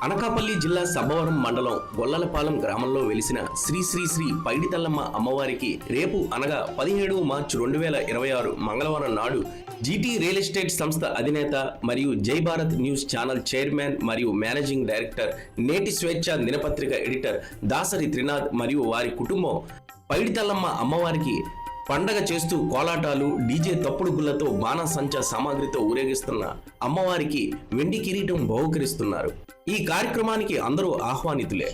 అనకాపల్లి జిల్లా సబ్బవరం మండలం గొల్లలపాలెం గ్రామంలో వెలిసిన శ్రీ శ్రీ శ్రీ పైడితల్లమ్మ అమ్మవారికి రేపు అనగా 17 మార్చి 2026 మంగళవారం నాడు జీటీ రియల్ ఎస్టేట్ సంస్థ అధినేత మరియు జై భారత్ న్యూస్ ఛానల్ చైర్మన్ మరియు మేనేజింగ్ డైరెక్టర్ నేటి స్వేచ్ఛ దినపత్రిక ఎడిటర్ దాసరి త్రినాథ్ మరియు వారి కుటుంబం పైడితల్లమ్మ అమ్మవారికి పండగ చేస్తూ కోలాటాలు డీజే తప్పుడు గుళ్లతో బాణసంచా సామాగ్రితో ఊరేగిస్తున్న అమ్మవారికి వెండి కిరీటం బహుకరిస్తున్నారు. ఈ కార్యక్రమానికి అందరూ ఆహ్వానితులే.